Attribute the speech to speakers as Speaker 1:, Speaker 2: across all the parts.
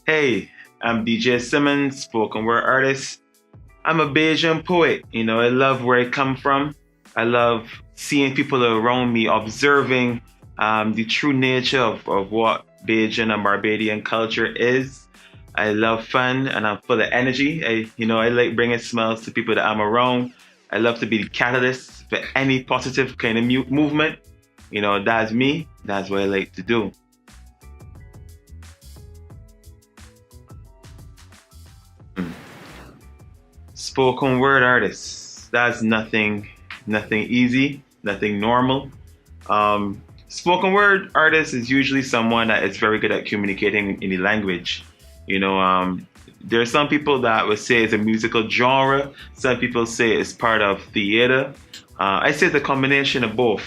Speaker 1: Hey, I'm DJ Simmons, spoken word artist. I'm a Bayesian poet. I love where I come from. I love seeing people around me, observing the true nature of what Bayesian and Barbadian culture is. I love fun and I'm full of energy. I like bringing smiles to people that I'm around. I love to be the catalyst for any positive kind of movement. That's me. That's what I like to do. Spoken word artist. That's nothing easy, nothing normal. Spoken word artist is usually someone that is very good at communicating in the language. You know, um, there are some people that would say it's a musical genre. Some people say it's part of theater. I say it's a combination of both.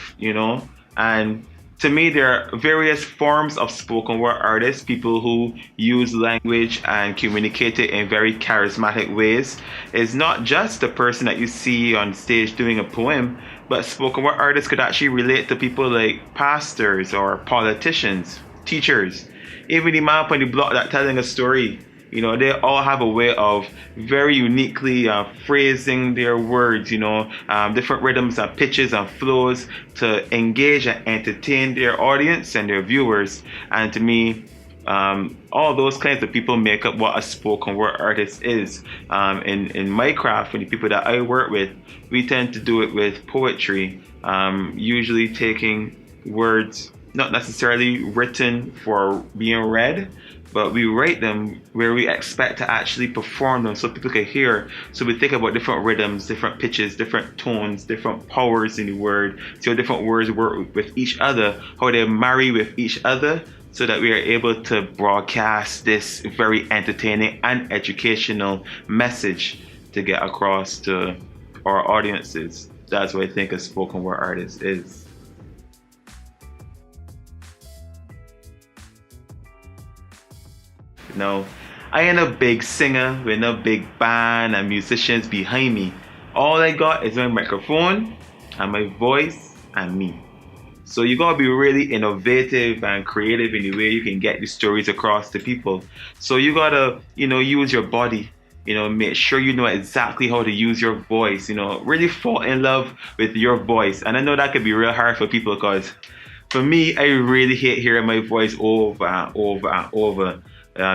Speaker 1: And to me, there are various forms of spoken word artists, people who use language and communicate it in very charismatic ways. It's not just the person that you see on stage doing a poem, but spoken word artists could actually relate to people like pastors or politicians, teachers, even the man on the block that telling a story. They all have a way of very uniquely phrasing their words, different rhythms and pitches and flows to engage and entertain their audience and their viewers. And to me, all those kinds of people make up what a spoken word artist is. In my craft, and the people that I work with, we tend to do it with poetry, usually taking words not necessarily written for being read, but we write them where we expect to actually perform them so people can hear. So we think about different rhythms, different pitches, different tones, different powers in the word, so different words work with each other, how they marry with each other, so that we are able to broadcast this very entertaining and educational message to get across to our audiences. That's what I think a spoken word artist is. No, I ain't a big singer with no big band and musicians behind me. All I got is my microphone and my voice and me. So you gotta be really innovative and creative in the way you can get these stories across to people. So you gotta, use your body. Make sure you know exactly how to use your voice. Really fall in love with your voice. And I know that could be real hard for people because for me, I really hate hearing my voice over and over and over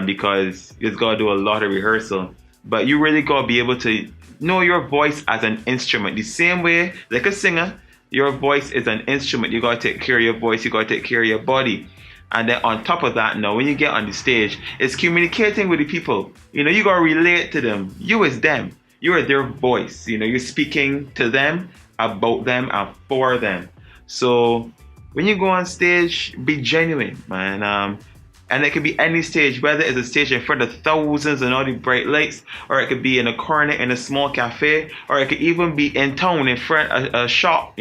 Speaker 1: because it's got to do a lot of rehearsal. But you really got to be able to know your voice as an instrument. The same way, like a singer, your voice is an instrument. You got to take care of your voice. You got to take care of your body. And then on top of that, now when you get on the stage, it's communicating with the people. You got to relate to them. You is them. You are their voice. You're speaking to them, about them, and for them. So when you go on stage, be genuine, man. And it could be any stage, whether it's a stage in front of thousands and all the bright lights, or it could be in a corner in a small cafe, or it could even be in town in front of a shop,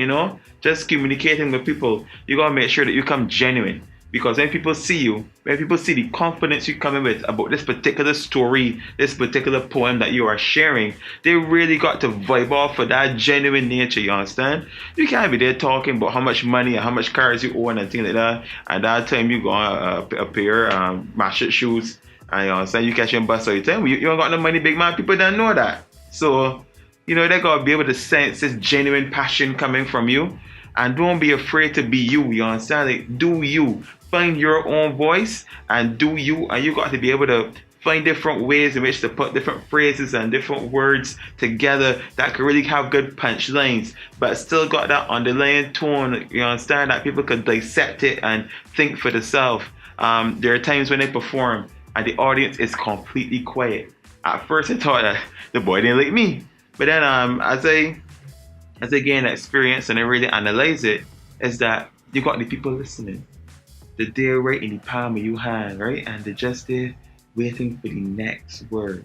Speaker 1: just communicating with people. You gotta make sure that you come genuine. Because when people see you, when people see the confidence you come in with about this particular story, this particular poem that you are sharing, they really got to vibe off of that genuine nature, you understand? You can't be there talking about how much money and how much cars you own and things like that. And that time you go on a pair of matched shoes and you understand, you catch your bus all the time. You don't got no money, big man. People don't know that. So, they got to be able to sense this genuine passion coming from you. And don't be afraid to be you, you understand? Like, do you. Find your own voice and do you. And you got to be able to find different ways in which to put different phrases and different words together that could really have good punchlines, but still got that underlying tone, you understand, that people could dissect it and think for themselves. There are times when they perform and the audience is completely quiet. At first I thought that the boy didn't like me. But then as I gain experience and I really analyze it, is that you got the people listening. They're there right in the palm of your hand, right? And they're just there waiting for the next word.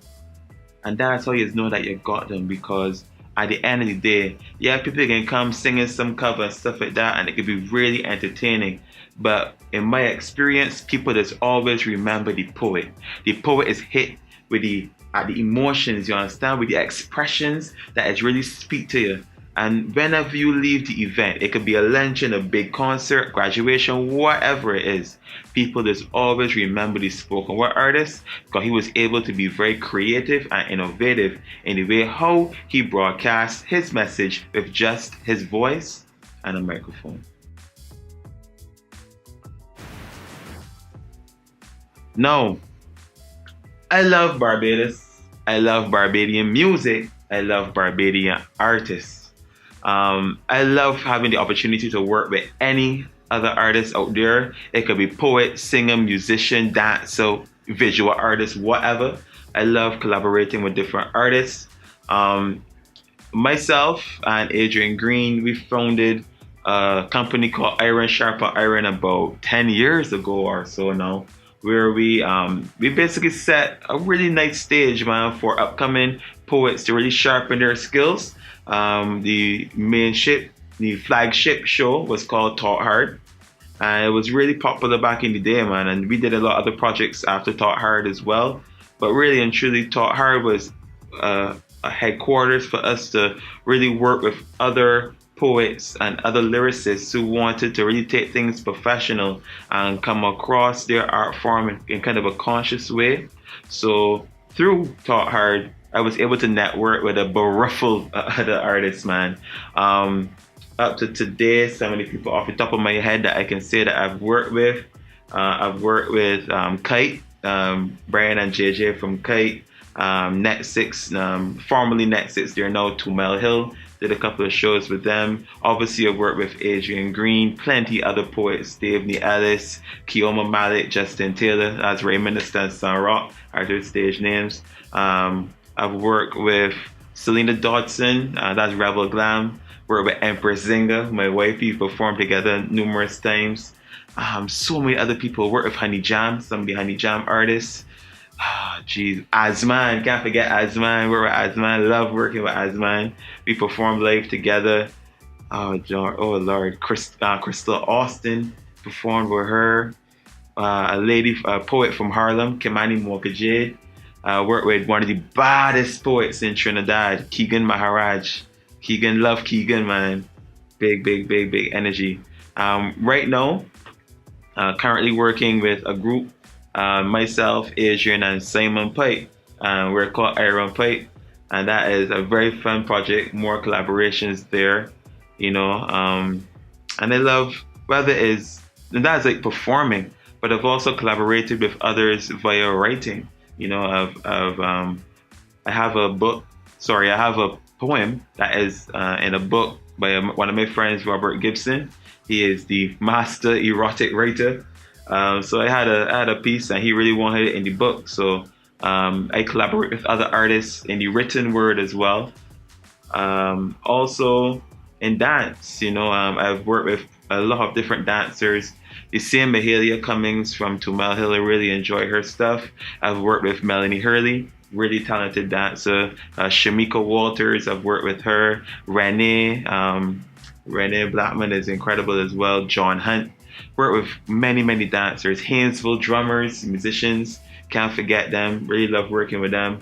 Speaker 1: And that's how you know that you got them, because at the end of the day, yeah, people can come singing some cover and stuff like that, and it can be really entertaining. But in my experience, people just always remember the poet. The poet is hit with the emotions, you understand, with the expressions that is really speak to you. And whenever you leave the event, it could be a luncheon, a big concert, graduation, whatever it is, people just always remember the spoken word artist because he was able to be very creative and innovative in the way how he broadcasts his message with just his voice and a microphone. Now, I love Barbados. I love Barbadian music. I love Barbadian artists. I love having the opportunity to work with any other artists out there. It could be poet, singer, musician, dancer, visual artist, whatever. I love collaborating with different artists. Myself and Adrian Green, we founded a company called Iron Sharper Iron about 10 years ago or so now, where we basically set a really nice stage, man, for upcoming poets to really sharpen their skills. The flagship show was called Taught Hard, and it was really popular back in the day, man. And we did a lot of other projects after Taught Hard as well. But really and truly, Taught Hard was a headquarters for us to really work with other poets and other lyricists who wanted to really take things professional and come across their art form in kind of a conscious way. So through Taught Hard, I was able to network with a beruffer other artists, man. Up to today, so many people off the top of my head that I can say that I've worked with. I've worked with Kite, Brian and JJ from Kite, Net 6, formerly Net 6, they're now Tumel Hill. Did a couple of shows with them. Obviously, I've worked with Adrian Green, plenty other poets, Davney Ellis, Kioma Malik, Justin Taylor, that's Raymond and Sun Rock, are their stage names. I've worked with Selena Dodson, that's Rebel Glam. Worked with Empress Zinga, my wife. We performed together numerous times. So many other people. Worked with Honey Jam, some of the Honey Jam artists. Jeez, Azman, can't forget Azman. Worked with Azman, love working with Azman. We performed live together. Oh Lord, Crystal Austin performed with her. A poet from Harlem, Kimani Mokaje. Worked with one of the baddest poets in Trinidad, Keegan Maharaj. Keegan, love Keegan, man. Big energy. Right now, currently working with a group, myself, Adrian, and Simon Pipe. We're called Iron Pipe, and that is a very fun project. More collaborations there, you know. And I love whether it's, and that's like performing, but I've also collaborated with others via writing. You know, I have a poem that is in a book by one of my friends, Robert Gibson. He is the master erotic writer. So I had a piece, and he really wanted it in the book. So I collaborate with other artists in the written word as well. Also in dance, you know, I've worked with a lot of different dancers. The same Mahalia Cummings from Tumel Hill, I really enjoy her stuff. I've worked with Melanie Hurley, really talented dancer. Shamika Walters, I've worked with her. Renee Blackman is incredible as well. John Hunt, worked with many dancers. Haynesville drummers, musicians, can't forget them. Really love working with them.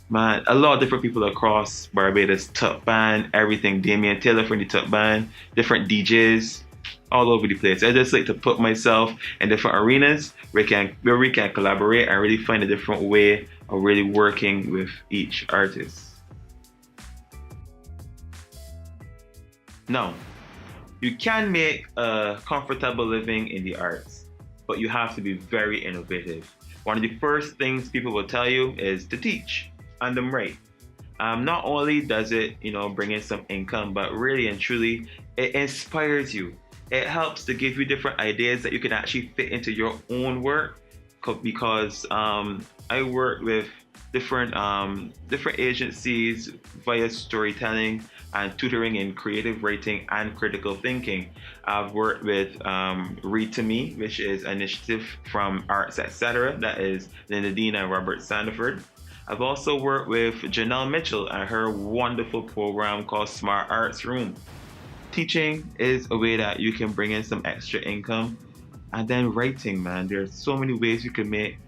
Speaker 1: Man, a lot of different people across Barbados, Tuck Band, everything. Damian Taylor from the Tuck Band, different DJs, all over the place. I just like to put myself in different arenas where we can collaborate and really find a different way of really working with each artist. Now, you can make a comfortable living in the arts, but you have to be very innovative. One of the first things people will tell you is to teach and them write. Not only does it, you know, bring in some income, but really and truly, it inspires you. It helps to give you different ideas that you can actually fit into your own work. Because I work with different agencies via storytelling and tutoring in creative writing and critical thinking. I've worked with Read to Me, which is an initiative from Arts Etc. That is Linda Dean and Robert Sandiford. I've also worked with Janelle Mitchell and her wonderful program called Smart Arts Room. Teaching is a way that you can bring in some extra income. And then writing, man, there's so many ways you can make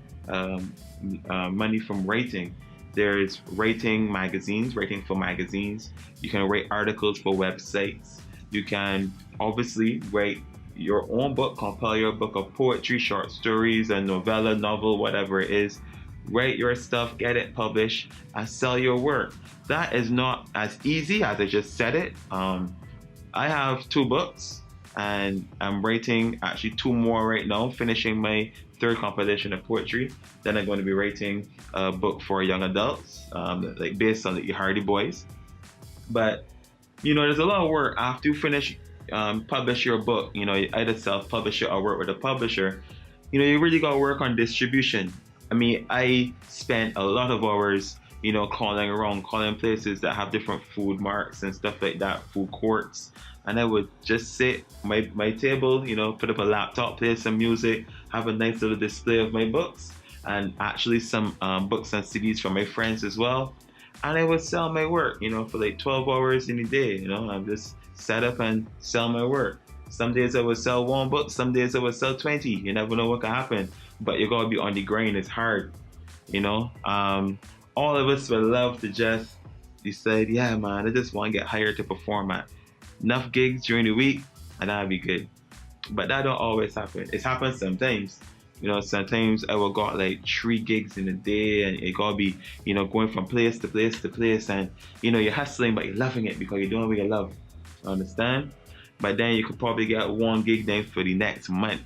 Speaker 1: money from writing. There's writing for magazines. You can write articles for websites. You can obviously write your own book, compile your book of poetry, short stories, a novella, novel, whatever it is. Write your stuff, get it published, and sell your work. That is not as easy as I just said it. I have 2 books, and I'm writing actually 2 more right now, finishing my third compilation of poetry. Then I'm going to be writing a book for young adults, like based on the Hardy Boys. But there's a lot of work after you finish, publish your book. You either self-publish it or work with a publisher. You really got to work on distribution. I mean, I spent a lot of hours, calling around, calling places that have different food marks and stuff like that, food courts. And I would just sit my table, put up a laptop, play some music, have a nice little display of my books, and actually some books and CDs from my friends as well. And I would sell my work, for like 12 hours in a day. I'm just set up and sell my work. Some days I would sell 1 book, some days I would sell 20. You never know what can happen. But you gotta be on the grind, it's hard. All of us would love to just decide, yeah man, I just want to get hired to perform at enough gigs during the week and that'd be good. But that don't always happen. It happens sometimes. Sometimes I will got like 3 gigs in a day, and it gotta be, going from place to place to place, and you're hustling but you're loving it because you're doing what you love. Understand? But then you could probably get 1 gig then for the next month.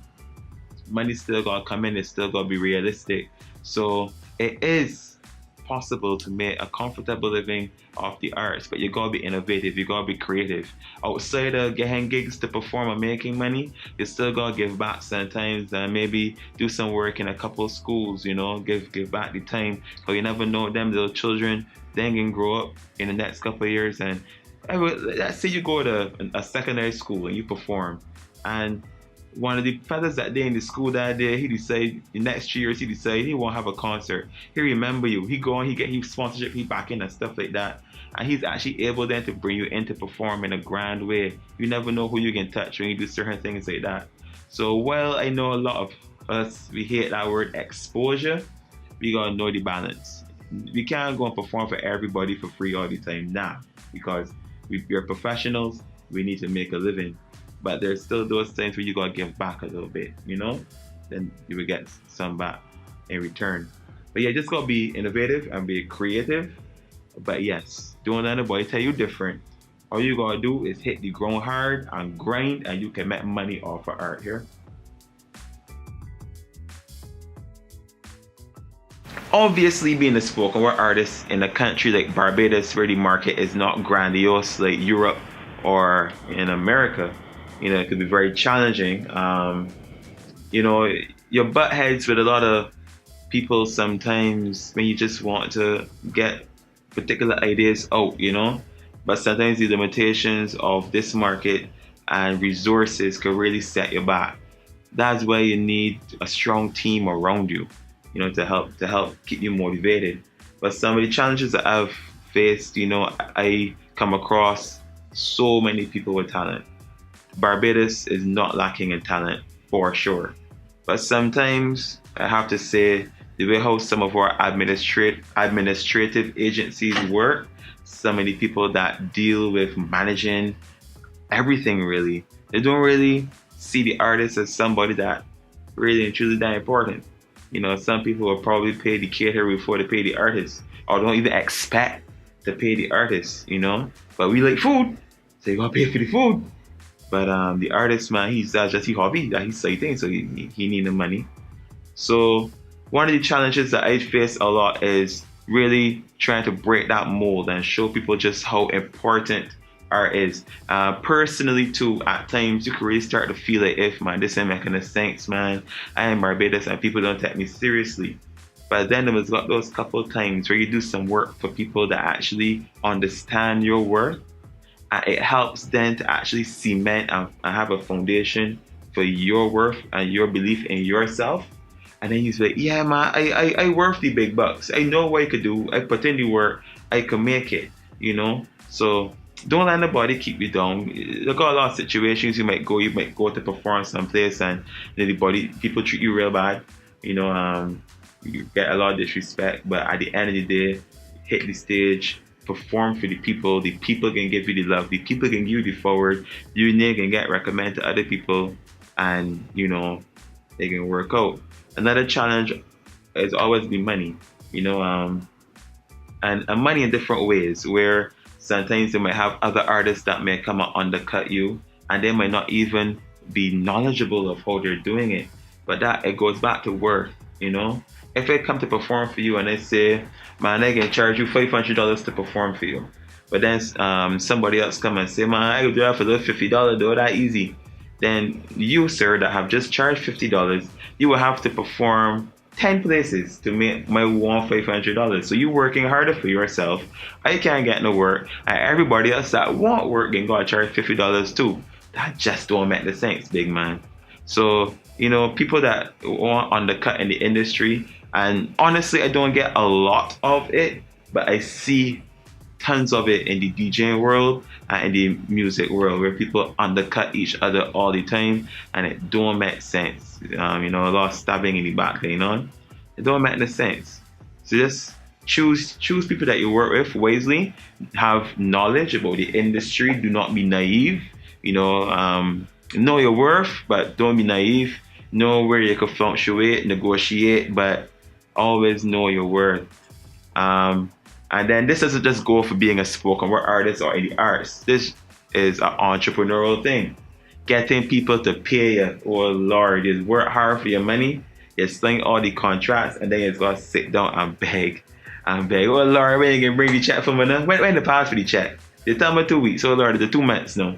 Speaker 1: Money still gotta come in, it's still gotta be realistic. So it is possible to make a comfortable living off the arts, but you gotta be innovative, you gotta be creative. Outside of getting gigs to perform and making money, you still gotta give back sometimes, and maybe do some work in a couple of schools, give back the time, because you never know, them little children, they can grow up in the next couple of years. And let's say you go to a secondary school and you perform, and one of the fellas that day in the school that day, he decide the next 3 years, he decide he won't have a concert. He remember you. He go on, he get his sponsorship, he back in and stuff like that. And he's actually able then to bring you in to perform in a grand way. You never know who you can touch when you do certain things like that. So while I know a lot of us, we hate that word exposure, we gotta know the balance. We can't go and perform for everybody for free all the time, because we're professionals, we need to make a living. But there's still those things where you gotta give back a little bit, then you will get some back in return. But yeah, just gotta be innovative and be creative. But yes, don't let anybody tell you different. All you gotta do is hit the ground hard and grind, and you can make money off of art here. Obviously, being a spoken word artist in a country like Barbados, where the market is not grandiose like Europe or in America, it could be very challenging. You butt heads with a lot of people sometimes when you just want to get particular ideas out, But sometimes the limitations of this market and resources could really set you back. That's why you need a strong team around you, to help keep you motivated. But some of the challenges that I've faced, I come across so many people with talent. Barbados is not lacking in talent, for sure. But sometimes I have to say, the way how some of our administrative agencies work, some of the people that deal with managing everything really, they don't really see the artist as somebody that really and truly that important. Some people will probably pay the caterer before they pay the artist, or don't even expect to pay the artist, But we like food, so you gotta pay for the food. But the artist, man, he's just his hobby, that he's saying, so he need the money. So one of the challenges that I face a lot is really trying to break that mold and show people just how important art is. Personally too, at times you can really start to feel like, if man, this ain't making a sense, man. I am Barbados and people don't take me seriously. But then there was got those couple of times where you do some work for people that actually understand your work. And it helps then to actually cement and have a foundation for your worth and your belief in yourself. And then you say, yeah man, I worth the big bucks. I know what I could do. I put in the work. I can make it, So don't let nobody keep you down. Look at a lot of situations you might go to perform someplace, and people treat you real bad. You get a lot of disrespect, but at the end of the day, hit the stage, perform for the people can give you the love, the people can give you the forward, you can get recommended to other people, and they can work out. Another challenge has always been money, and money in different ways, where sometimes you might have other artists that may come and undercut you, and they might not even be knowledgeable of how they're doing it. But that it goes back to worth. If they come to perform for you and they say, man, I can charge you $500 to perform for you, but then somebody else come and say, man, I will do that for the $50, do that easy. Then you, sir, that have just charged $50, you will have to perform 10 places to make my one $500. So you working harder for yourself. I can't get no work, and everybody else that want work can go and charge $50 too. That just don't make the sense, big man. So people that want undercut in the industry, and honestly, I don't get a lot of it, but I see tons of it in the DJing world and in the music world, where people undercut each other all the time, and it don't make sense. A lot of stabbing in the back going on. It don't make no sense. So just choose people that you work with wisely. Have knowledge about the industry. Do not be naive. Know your worth, but don't be naive. Know where you can fluctuate, negotiate, but always know your worth. And then this doesn't just go for being a spoken word artist or in the arts. This is an entrepreneurial thing. Getting people to pay you. Oh Lord, you work hard for your money, you sign all the contracts, and then you just gotta sit down and beg. Oh Lord, when you can bring the check for me now? When the pass for the check? They tell me 2 weeks. Oh Lord, it's 2 months now.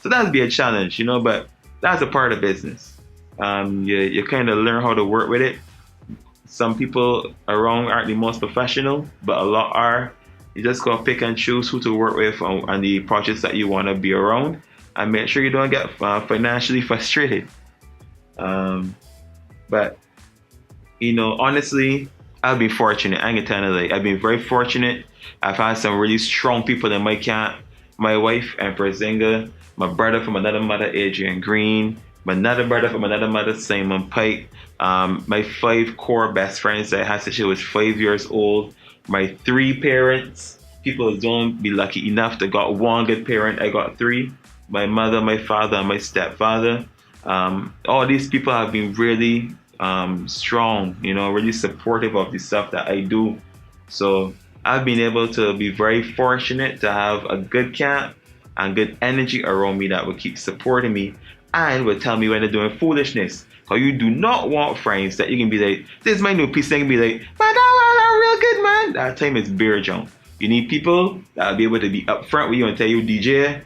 Speaker 1: So that'll be a challenge, but that's a part of business. You kind of learn how to work with it. Some people around aren't the most professional, but a lot are. You just gotta pick and choose who to work with on the projects that you want to be around, and make sure you don't get financially frustrated. But honestly, I've been fortunate. I ain't gonna tell you, like, I've been very fortunate. I've had some really strong people in my camp. My wife, Empress Zinga, my brother from another mother, Adrian Green, my another brother from another mother, Simon Pike, my 5 core best friends that I had since she was 5 years old, my 3 parents. People don't be lucky enough to got 1 good parent. I got 3. My mother, my father, and my stepfather. All these people have been really strong, really supportive of the stuff that I do. So I've been able to be very fortunate to have a good camp and good energy around me that will keep supporting me and will tell me when they're doing foolishness. Because you do not want friends that you can be like, this is my new piece, they can be like, man, that real good, man. That time is beer junk. You need people that will be able to be upfront with you and tell you, DJ,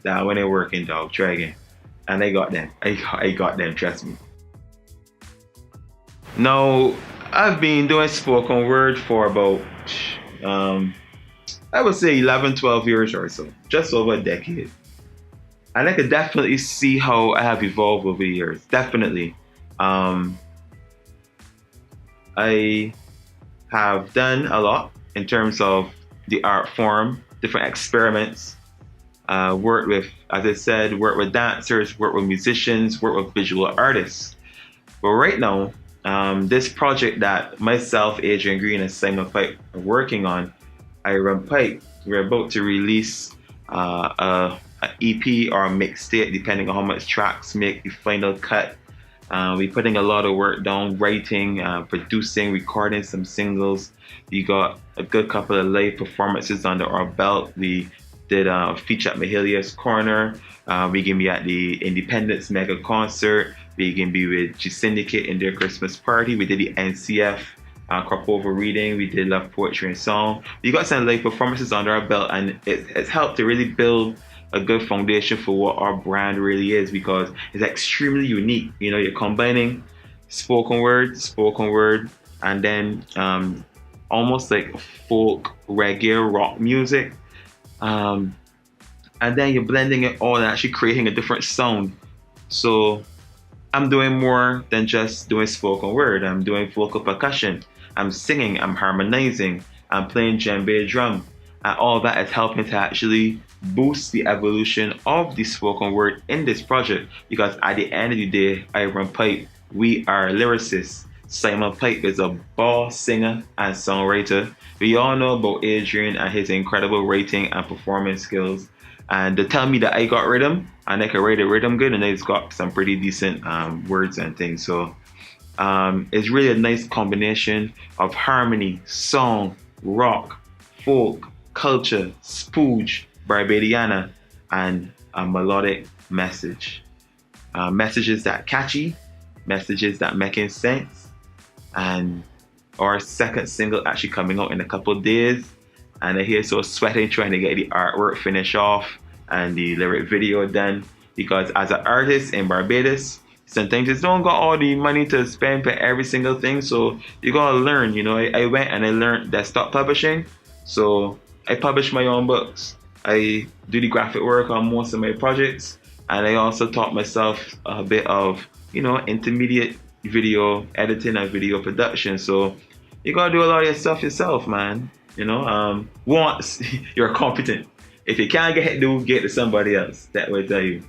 Speaker 1: that when they're working, dog, try again. And I got them. I got them, trust me. Now, I've been doing spoken word for about I would say 11, 12 years or so, just over a decade. And I could definitely see how I have evolved over the years. Definitely. I have done a lot in terms of the art form, different experiments. Worked with, as I said, worked with dancers, worked with musicians, worked with visual artists. But right now, this project that myself, Adrian Green, and Simon Pike are working on, Iron Pike, we're about to release a EP or a mixtape, depending on how much tracks make the final cut. We're putting a lot of work down, writing, producing, recording some singles. We got a good couple of live performances under our belt. We did a feature at Mahalia's Corner. We can be at the Independence Mega Concert. We can be with G Syndicate in their Christmas party. We did the NCF crop over reading. We did Love Poetry and Song. We got some live performances under our belt, and it's helped to really build a good foundation for what our brand really is, because it's extremely unique. You're combining spoken word, and then almost like folk, reggae, rock music. And then you're blending it all and actually creating a different sound. So I'm doing more than just doing spoken word. I'm doing vocal percussion. I'm singing, I'm harmonizing, I'm playing djembe drum. And all that is helping to actually boost the evolution of the spoken word in this project. Because at the end of the day, Iron Pipe, we are lyricists. Simon Pipe is a boss singer and songwriter. We all know about Adrian and his incredible writing and performance skills. And they tell me that I got rhythm and I can write a rhythm good, and it's got some pretty decent words and things. So it's really a nice combination of harmony, song, rock, folk, culture, spooge, Barbadiana, and a melodic message. Messages that catchy, messages that making sense. And our second single actually coming out in a couple of days. And I hear so sweating trying to get the artwork finished off and the lyric video done. Because as an artist in Barbados, sometimes you don't got all the money to spend for every single thing. So you gotta learn, you know. I went and I learned desktop publishing. So I publish my own books. I do the graphic work on most of my projects. And I also taught myself a bit of, you know, intermediate video editing and video production. So you gotta do a lot of your stuff yourself, man. You know, once you're competent. If you can't get it, get to somebody else. That will tell you.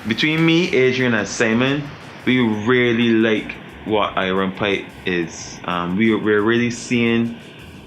Speaker 1: Between me, Adrian, and Simon, we really like what Iron Pipe is. We're really seeing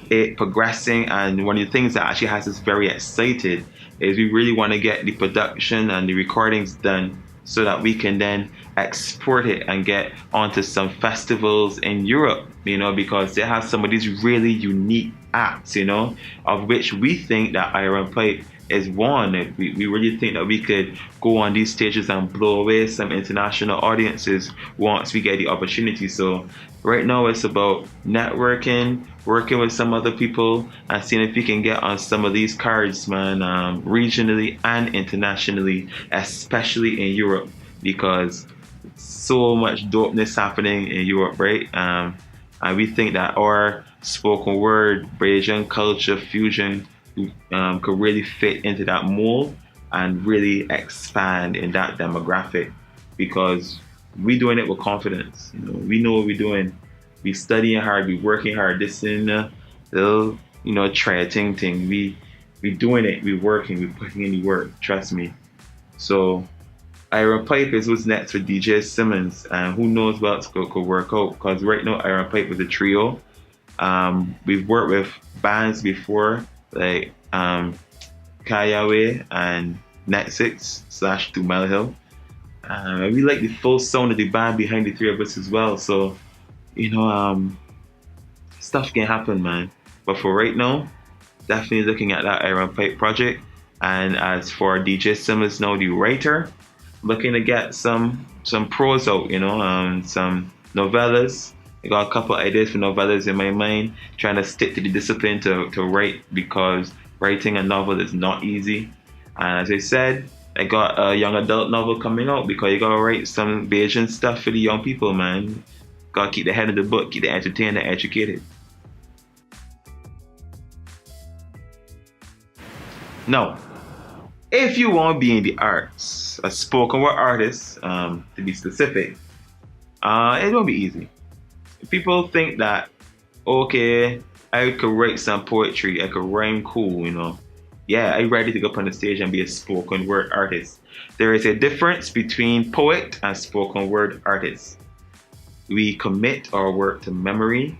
Speaker 1: it progressing, and one of the things that actually has us very excited is we really want to get the production and the recordings done so that we can then export it and get onto some festivals in Europe, you know, because they have some of these really unique acts, you know, of which we think that Iron Pipe is one. We really think that we could go on these stages and blow away some international audiences once we get the opportunity. So right now it's about networking, working with some other people, and seeing if we can get on some of these cards, man, regionally and internationally, especially in Europe, because so much dopeness happening in Europe, right? And we think that our spoken word, Bayesian culture fusion could really fit into that mold and really expand in that demographic, because we doing it with confidence. You know what we're doing. We studying hard, we working hard. This isn't a little, you know, thing. We doing it, we working, we putting in the work. Trust me. So Iron Pipe is what's next for DJ Simmons, and who knows what could work out, because right now Iron Pipe is a trio. We've worked with bands before, like Kayawe and Net6 / 2 Mile Hill. We like the full sound of the band behind the three of us as well. So, you know, stuff can happen, man. But for right now, definitely looking at that Iron Pipe project. And as for DJ Simmons now, the writer, looking to get some prose out, you know, some novellas. I got a couple ideas for novellas in my mind, trying to stick to the discipline to write, because writing a novel is not easy. And as I said, I got a young adult novel coming out, because you gotta write some Bayesian stuff for the young people, man. Gotta keep the head of the book, keep the entertained and educated. Now, if you want to be in the arts, a spoken word artist, to be specific, it won't be easy. People think that, okay, I could write some poetry, I could rhyme cool, you know. Yeah, I'm ready to go up on the stage and be a spoken word artist. There is a difference between poet and spoken word artist. We commit our work to memory.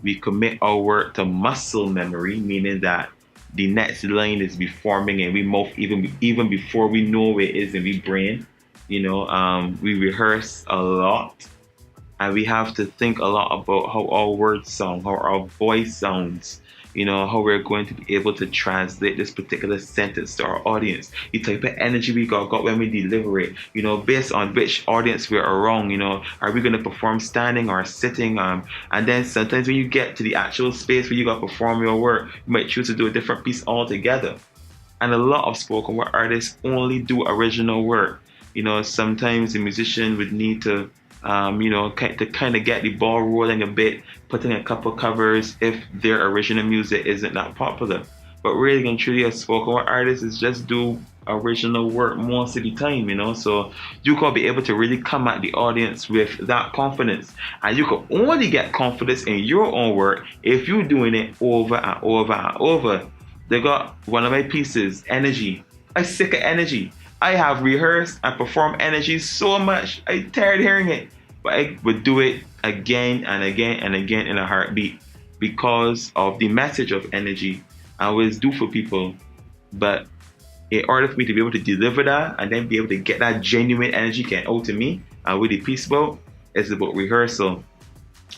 Speaker 1: We commit our work to muscle memory, meaning that the next line is be forming and we move even before we know it is in the brain. You know, we rehearse a lot. And we have to think a lot about how our words sound, how our voice sounds, you know, how we're going to be able to translate this particular sentence to our audience, the type of energy we got when we deliver it, you know, based on which audience we're around, you know, are we going to perform standing or sitting? And then sometimes when you get to the actual space where you got to perform your work, you might choose to do a different piece altogether. And a lot of spoken word artists only do original work. You know, sometimes the musician would need to you know, to kind of get the ball rolling a bit, putting a couple covers if their original music isn't that popular. But really and truly, a spoken word artist is just do original work most of the time, you know. So you can be able to really come at the audience with that confidence, and you can only get confidence in your own work if you're doing it over and over and over. They got one of my pieces, Energy. I'm sick of energy. I have rehearsed and performed energy so much, I'm tired of hearing it. but I would do it again and again and again in a heartbeat because of the message of energy I always do for people. But in order for me to be able to deliver that and then be able to get that genuine energy get out to me and really peaceful, it's about rehearsal.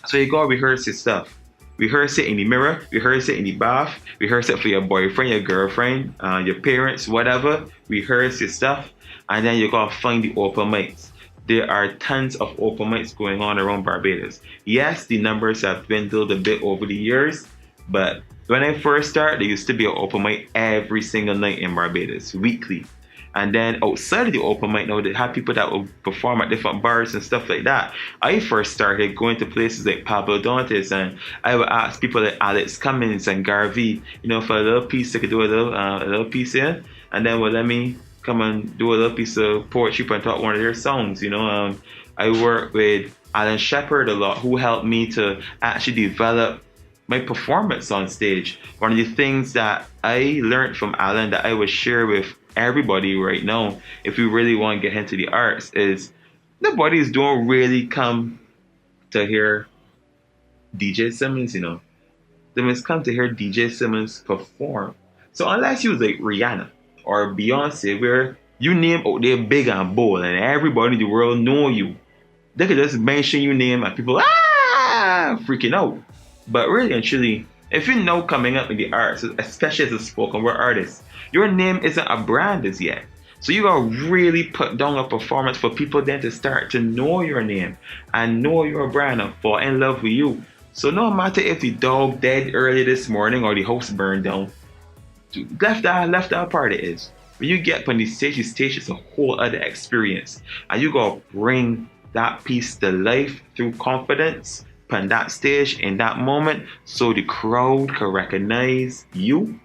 Speaker 1: So you gotta rehearse your stuff. Rehearse it in the mirror, rehearse it in the bath, rehearse it for your boyfriend, your girlfriend, your parents, whatever. Rehearse your stuff, and then you gotta find the open mics. There are tons of open mics going on around Barbados. Yes, the numbers have dwindled a bit over the years, but when I first started, there used to be an open mic every single night in Barbados, weekly. And then outside of the open mic now, they have people that will perform at different bars and stuff like that. I first started going to places like Pablo Dantes, and I would ask people like Alex Cummins and Garvey, for a little piece, they could do a little piece here, and then let me come and do a little piece of poetry and talk one of their songs. I work with Alan Shepard a lot, who helped me to actually develop my performance on stage. One of the things that I learned from Alan that I would share with everybody right now, if we really want to get into the arts, is nobody's don't really come to hear DJ Simmons, They must come to hear DJ Simmons perform. So unless you was like Rihanna or Beyonce, where you name out there big and bold and everybody in the world know you, they could just mention your name and people freaking out. But really and truly, if you're now coming up in the arts, especially as a spoken word artist, your name isn't a brand as yet. So you gotta really put down a performance for people then to start to know your name and know your brand and fall in love with you. So no matter if the dog dead early this morning or the house burned down, left that part it is. When you get up on the stage is a whole other experience. And you gotta bring that piece to life through confidence on that stage in that moment, so the crowd can recognize you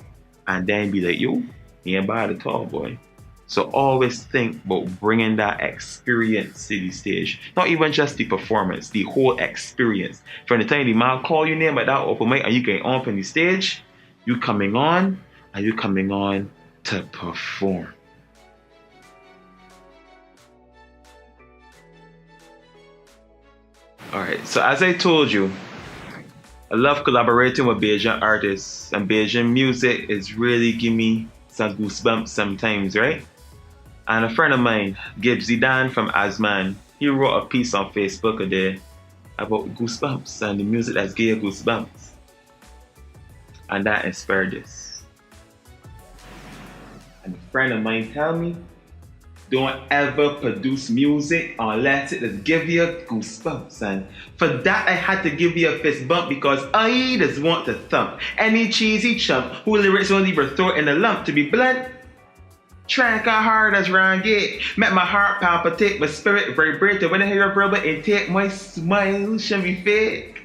Speaker 1: and then be like, you ain't bad at all, boy. So always think about bringing that experience to the stage, not even just the performance, the whole experience. From the time the man call your name at that open mic and you get on from the stage, you coming on and you coming on to perform. Alright, so as I told you, I love collaborating with Bajan artists, and Bajan music is really giving me some goosebumps sometimes, right? And a friend of mine, Gibbs Zidane from Asman, he wrote a piece on Facebook today about goosebumps and the music that's gave goosebumps. And that inspired this. And a friend of mine tell me, don't ever produce music unless it will give you goosebumps. And for that, I had to give you a fist bump because I just want to thump any cheesy chump who lyrics only leave her throat in a lump. To be blunt, track hard as Ranget, make my heart palpitate, my spirit vibrate. When I hear your verbal intake, my smile should be fake.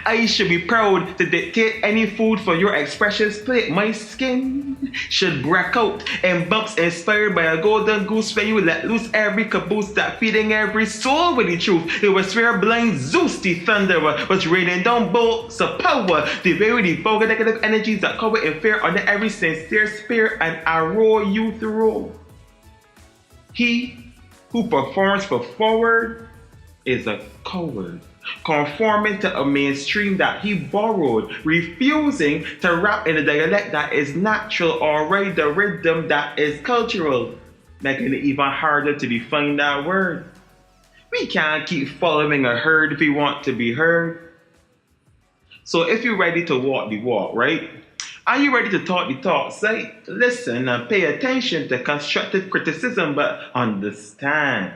Speaker 1: I should be proud to dictate any food for your expressions plate. My skin should break out in bumps inspired by a golden goose when you let loose every caboose that feeding every soul with the truth. It was swear blind Zeus the thunderer was raining down bolts of power. The very vulgar negative energies that cover in fear under every sincere spirit and arrow you through. He who performs for forward is a coward, conforming to a mainstream that he borrowed, refusing to rap in a dialect that is natural or ride the rhythm that is cultural, making it even harder to define that word. We can't keep following a herd if we want to be heard. So if you're ready to walk the walk, right? Are you ready to talk the talk? Say, listen and pay attention to constructive criticism, but understand.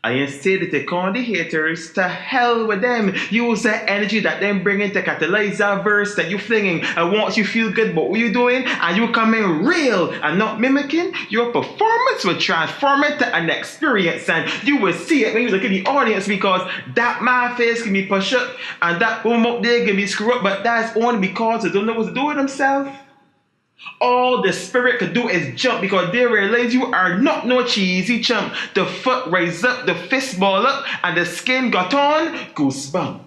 Speaker 1: I ain't say to take on the haters, to hell with them. Use that energy that them bringing to catalyze that verse that you flinging. And once you feel good about what you doing, and you coming real and not mimicking, your performance will transform it to an experience. And you will see it when you look at the audience, because that my face can be pushed up and that one up there can be screwed up, but that's only because they don't know what to do with themselves. All the spirit could do is jump because they realize you are not no cheesy chump. The foot raised up, the fist ball up, and the skin got on goosebumps.